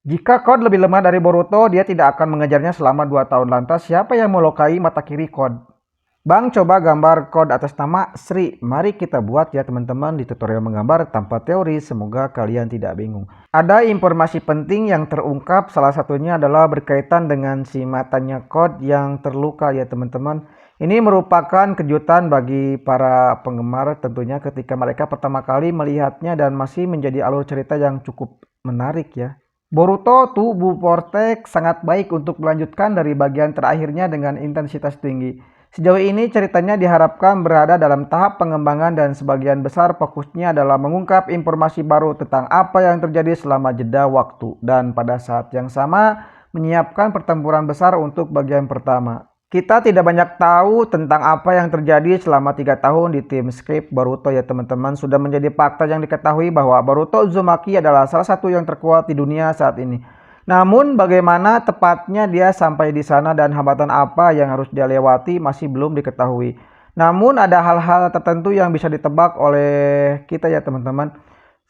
Jika Code lebih lemah dari Boruto, dia tidak akan mengejarnya selama 2 tahun. Lantas siapa yang melukai mata kiri Code? Bang, coba gambar Code atas nama Sri. Mari kita buat ya teman-teman di tutorial menggambar tanpa teori. Semoga kalian tidak bingung. Ada informasi penting yang terungkap, salah satunya adalah berkaitan dengan si matanya Code yang terluka ya teman-teman. Ini merupakan kejutan bagi para penggemar tentunya ketika mereka pertama kali melihatnya dan masih menjadi alur cerita yang cukup menarik ya. Boruto tubuh Vortex sangat baik untuk melanjutkan dari bagian terakhirnya dengan intensitas tinggi. Sejauh ini ceritanya diharapkan berada dalam tahap pengembangan dan sebagian besar fokusnya adalah mengungkap informasi baru tentang apa yang terjadi selama jeda waktu dan pada saat yang sama menyiapkan pertempuran besar untuk bagian pertama. Kita tidak banyak tahu tentang apa yang terjadi selama 3 tahun di tim script Boruto ya teman-teman. Sudah menjadi fakta yang diketahui bahwa Boruto Uzumaki adalah salah satu yang terkuat di dunia saat ini. Namun bagaimana tepatnya dia sampai di sana dan hambatan apa yang harus dia lewati masih belum diketahui. Namun ada hal-hal tertentu yang bisa ditebak oleh kita ya teman-teman.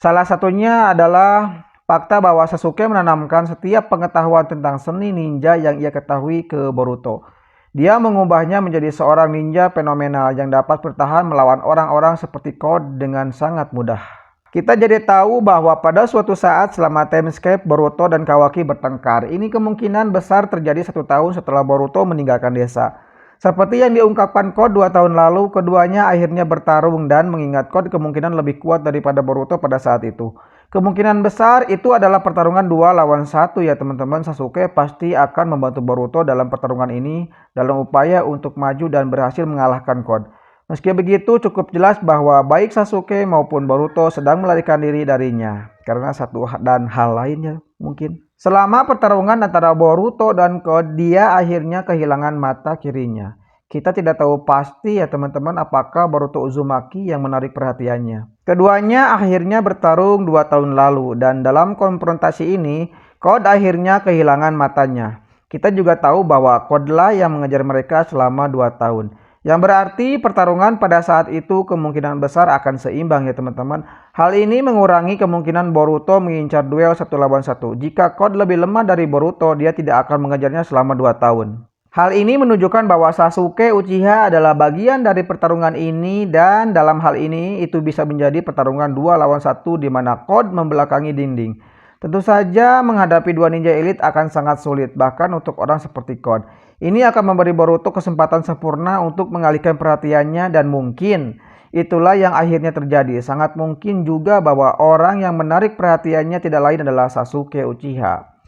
Salah satunya adalah fakta bahwa Sasuke menanamkan setiap pengetahuan tentang seni ninja yang ia ketahui ke Boruto. Dia mengubahnya menjadi seorang ninja fenomenal yang dapat bertahan melawan orang-orang seperti Code dengan sangat mudah. Kita jadi tahu bahwa pada suatu saat selama timescape Boruto dan Kawaki bertengkar, ini kemungkinan besar terjadi 1 tahun setelah Boruto meninggalkan desa. Seperti yang diungkapkan Code 2 tahun lalu, keduanya akhirnya bertarung dan mengingat Code kemungkinan lebih kuat daripada Boruto pada saat itu. Kemungkinan besar itu adalah pertarungan 2 lawan 1 ya teman-teman. Sasuke pasti akan membantu Boruto dalam pertarungan ini dalam upaya untuk maju dan berhasil mengalahkan Code. Meski begitu cukup jelas bahwa baik Sasuke maupun Boruto sedang melarikan diri darinya karena satu dan hal lainnya mungkin. Selama pertarungan antara Boruto dan Code, dia akhirnya kehilangan mata kirinya. Kita tidak tahu pasti ya teman-teman apakah Boruto Uzumaki yang menarik perhatiannya. Keduanya akhirnya bertarung 2 tahun lalu dan dalam konfrontasi ini Code akhirnya kehilangan matanya. Kita juga tahu bahwa Code lah yang mengejar mereka selama 2 tahun. Yang berarti pertarungan pada saat itu kemungkinan besar akan seimbang ya teman-teman. Hal ini mengurangi kemungkinan Boruto mengincar duel 1 lawan 1. Jika Code lebih lemah dari Boruto, dia tidak akan mengejarnya selama 2 tahun. Hal ini menunjukkan bahwa Sasuke Uchiha adalah bagian dari pertarungan ini dan dalam hal ini itu bisa menjadi pertarungan 2 lawan 1 di mana Code membelakangi dinding. Tentu saja menghadapi 2 ninja elit akan sangat sulit bahkan untuk orang seperti Code. Ini akan memberi Boruto kesempatan sempurna untuk mengalihkan perhatiannya dan mungkin itulah yang akhirnya terjadi. Sangat mungkin juga bahwa orang yang menarik perhatiannya tidak lain adalah Sasuke Uchiha.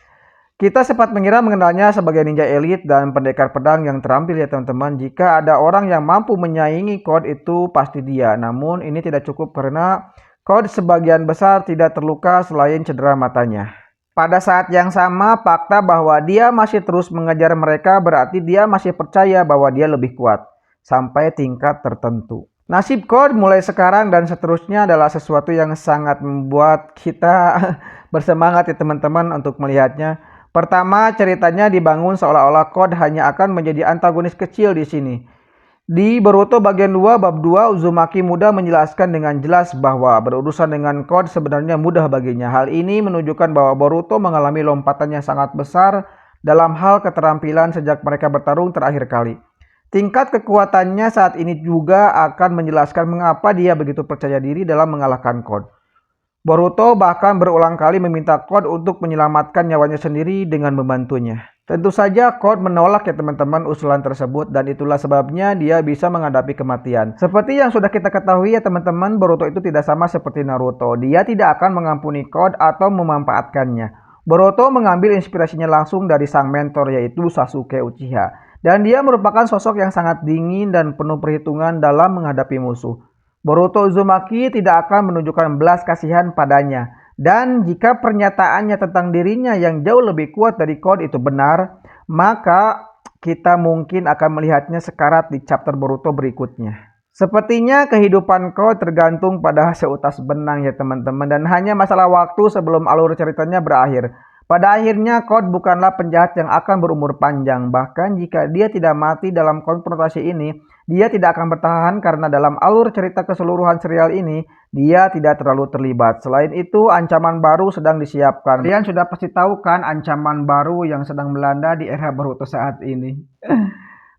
Kita sempat mengira mengenalnya sebagai ninja elit dan pendekar pedang yang terampil ya teman-teman. Jika ada orang yang mampu menyaingi Code itu pasti dia. Namun ini tidak cukup karena Code sebagian besar tidak terluka selain cedera matanya. Pada saat yang sama fakta bahwa dia masih terus mengejar mereka berarti dia masih percaya bahwa dia lebih kuat. Sampai tingkat tertentu. Nasib Code mulai sekarang dan seterusnya adalah sesuatu yang sangat membuat kita bersemangat ya teman-teman untuk melihatnya. Pertama, ceritanya dibangun seolah-olah Code hanya akan menjadi antagonis kecil di sini. Di Boruto bagian 2 bab 2, Uzumaki muda menjelaskan dengan jelas bahwa berurusan dengan Code sebenarnya mudah baginya. Hal ini menunjukkan bahwa Boruto mengalami lompatan yang sangat besar dalam hal keterampilan sejak mereka bertarung terakhir kali. Tingkat kekuatannya saat ini juga akan menjelaskan mengapa dia begitu percaya diri dalam mengalahkan Code. Boruto bahkan berulang kali meminta Code untuk menyelamatkan nyawanya sendiri dengan membantunya. Tentu saja Code menolak ya teman-teman usulan tersebut dan itulah sebabnya dia bisa menghadapi kematian. Seperti yang sudah kita ketahui ya teman-teman, Boruto itu tidak sama seperti Naruto. Dia tidak akan mengampuni Code atau memanfaatkannya. Boruto mengambil inspirasinya langsung dari sang mentor yaitu Sasuke Uchiha. Dan dia merupakan sosok yang sangat dingin dan penuh perhitungan dalam menghadapi musuh. Boruto Uzumaki tidak akan menunjukkan belas kasihan padanya. Dan jika pernyataannya tentang dirinya yang jauh lebih kuat dari Code itu benar, maka kita mungkin akan melihatnya sekarat di chapter Boruto berikutnya. Sepertinya kehidupan Code tergantung pada seutas benang ya teman-teman dan hanya masalah waktu sebelum alur ceritanya berakhir. Pada akhirnya Code bukanlah penjahat yang akan berumur panjang. Bahkan jika dia tidak mati dalam konfrontasi ini, dia tidak akan bertahan karena dalam alur cerita keseluruhan serial ini, dia tidak terlalu terlibat. Selain itu, ancaman baru sedang disiapkan. Kalian sudah pasti tahu kan ancaman baru yang sedang melanda di era Boruto saat ini.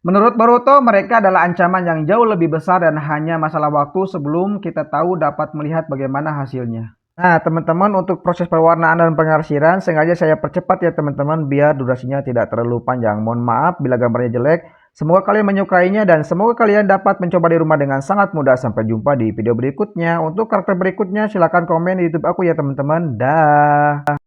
Menurut Boruto, mereka adalah ancaman yang jauh lebih besar dan hanya masalah waktu sebelum kita tahu dapat melihat bagaimana hasilnya. Nah, teman-teman, untuk proses pewarnaan dan pengarsiran sengaja saya percepat ya teman-teman biar durasinya tidak terlalu panjang. Mohon maaf bila gambarnya jelek. Semoga kalian menyukainya dan semoga kalian dapat mencoba di rumah dengan sangat mudah. Sampai jumpa di video berikutnya. Untuk karakter berikutnya silahkan komen di YouTube aku ya teman-teman. Dah.